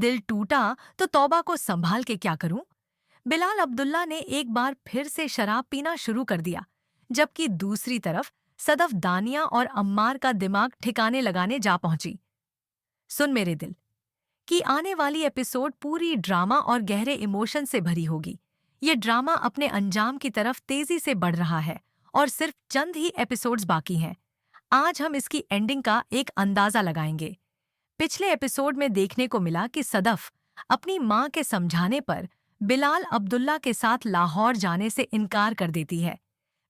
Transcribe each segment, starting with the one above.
दिल टूटा तो तौबा को संभाल के क्या करूं? बिलाल अब्दुल्ला ने एक बार फिर से शराब पीना शुरू कर दिया, जबकि दूसरी तरफ सदफ दानिया और अम्मार का दिमाग ठिकाने लगाने जा पहुंची। सुन मेरे दिल, कि आने वाली एपिसोड पूरी ड्रामा और गहरे इमोशन से भरी होगी। ये ड्रामा अपने अंजाम की तरफ तेजी से बढ़ रहा है और सिर्फ चंद ही एपिसोड्स बाकी हैं। आज हम इसकी एंडिंग का एक अंदाजा लगाएंगे। पिछले एपिसोड में देखने को मिला कि सदफ अपनी मां के समझाने पर बिलाल अब्दुल्ला के साथ लाहौर जाने से इनकार कर देती है।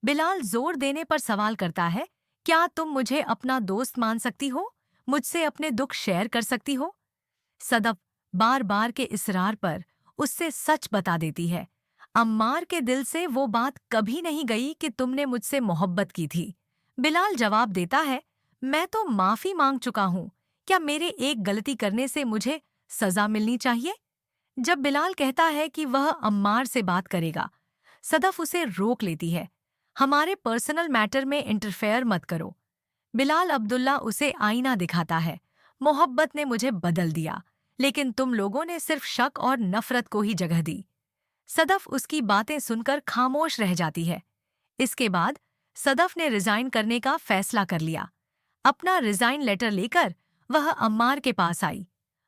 बिलाल जोर देने पर सवाल करता है, क्या तुम मुझे अपना दोस्त मान सकती हो? मुझसे अपने दुख शेयर कर सकती हो? सदफ बार बार के इसरार पर उससे सच बता देती है। अम्मार के दिल से वो बात कभी नहीं गई कि तुमने मुझसे मोहब्बत की थी। बिलाल जवाब देता है, मैं तो माफी मांग चुका हूँ। क्या मेरे एक गलती करने से मुझे सजा मिलनी चाहिए? जब बिलाल कहता है कि वह अम्मार से बात करेगा, सदफ उसे रोक लेती है। हमारे पर्सनल मैटर में इंटरफेयर मत करो। बिलाल अब्दुल्ला उसे आईना दिखाता है। मोहब्बत ने मुझे बदल दिया, लेकिन तुम लोगों ने सिर्फ शक और नफरत को ही जगह दी। सदफ उसकी बातें सुनकर खामोश रह जाती है। इसके बाद सदफ ने रिजाइन करने का फैसला कर लिया। अपना रिजाइन लेटर लेकर वह अम्मार के पास आई।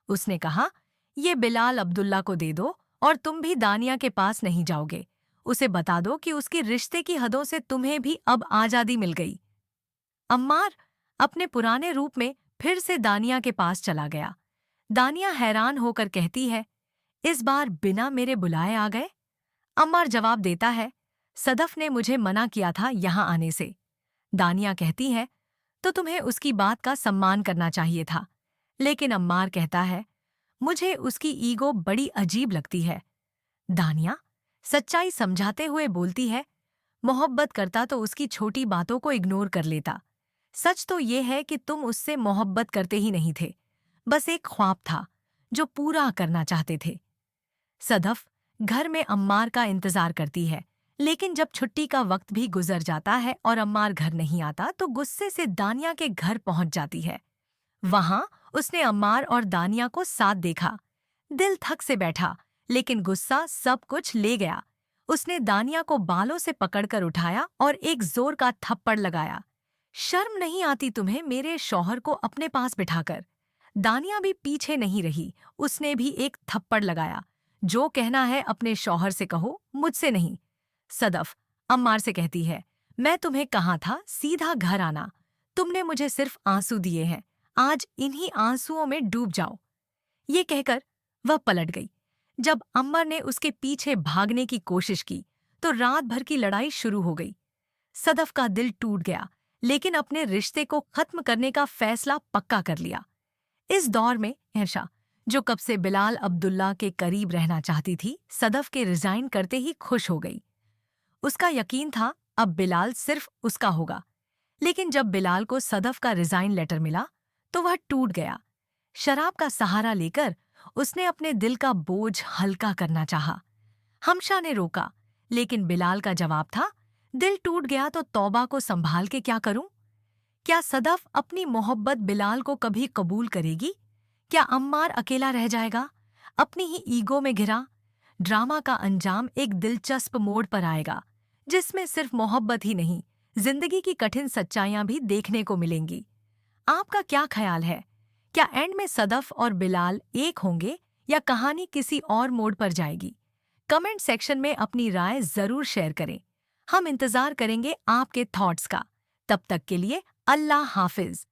उसने कहा, ये बिलाल अब्दुल्ला को दे दो और तुम भी दानिया के पास नहीं जाओगे। उसे बता दो कि उसकी रिश्ते की हदों से तुम्हें भी अब आजादी मिल गई। अम्मार अपने पुराने रूप में फिर से दानिया के पास चला गया। दानिया हैरान होकर कहती है, इस बार बिना मेरे बुलाए आ गए? अम्मार जवाब देता है, सदफ ने मुझे मना किया था यहाँ आने से। दानिया कहती है, तो तुम्हें उसकी बात का सम्मान करना चाहिए था। लेकिन अम्मार कहता है, मुझे उसकी ईगो बड़ी अजीब लगती है। दानिया सच्चाई समझाते हुए बोलती है, मोहब्बत करता तो उसकी छोटी बातों को इग्नोर कर लेता। सच तो ये है कि तुम उससे मोहब्बत करते ही नहीं थे, बस एक ख्वाब था जो पूरा करना चाहते थे। सदफ घर में अम्मार का इंतजार करती है, लेकिन जब छुट्टी का वक्त भी गुजर जाता है और अम्मार घर नहीं आता तो गुस्से से दानिया के घर पहुंच जाती है। वहां उसने अम्मार और दानिया को साथ देखा। दिल थक से बैठा, लेकिन गुस्सा सब कुछ ले गया। उसने दानिया को बालों से पकड़कर उठाया और एक जोर का थप्पड़ लगाया। शर्म नहीं आती तुम्हें मेरे शौहर को अपने पास बिठाकर? दानिया भी पीछे नहीं रही, उसने भी एक थप्पड़ लगाया। जो कहना है अपने शौहर से कहो, मुझसे नहीं। सदफ अम्मार से कहती है, मैं तुम्हें कहा था सीधा घर आना। तुमने मुझे सिर्फ आंसू दिए हैं, आज इन्हीं आंसुओं में डूब जाओ। ये कहकर वह पलट गई। जब अम्मर ने उसके पीछे भागने की कोशिश की तो रात भर की लड़ाई शुरू हो गई। सदफ का दिल टूट गया, लेकिन अपने रिश्ते को खत्म करने का फैसला पक्का कर लिया। इस दौर में ऐशा, जो कब से बिलाल अब्दुल्ला के करीब रहना चाहती थी, सदफ के रिजाइन करते ही खुश हो गई। उसका यकीन था अब बिलाल सिर्फ उसका होगा। लेकिन जब बिलाल को सदफ का रिजाइन लेटर मिला तो वह टूट गया। शराब का सहारा लेकर उसने अपने दिल का बोझ हल्का करना चाहा। हमशा ने रोका, लेकिन बिलाल का जवाब था, दिल टूट गया तो तौबा को संभाल के क्या करूं? क्या सदफ अपनी मोहब्बत बिलाल को कभी कबूल करेगी? क्या अम्मार अकेला रह जाएगा, अपनी ही ईगो में घिरा? ड्रामा का अंजाम एक दिलचस्प मोड़ पर आएगा, जिसमें सिर्फ मोहब्बत ही नहीं, जिंदगी की कठिन सच्चाइयां भी देखने को मिलेंगी। आपका क्या ख्याल है? क्या एंड में सदफ और बिलाल एक होंगे या कहानी किसी और मोड़ पर जाएगी? कमेंट सेक्शन में अपनी राय जरूर शेयर करें। हम इंतजार करेंगे आपके थॉट्स का। तब तक के लिए अल्लाह हाफिज।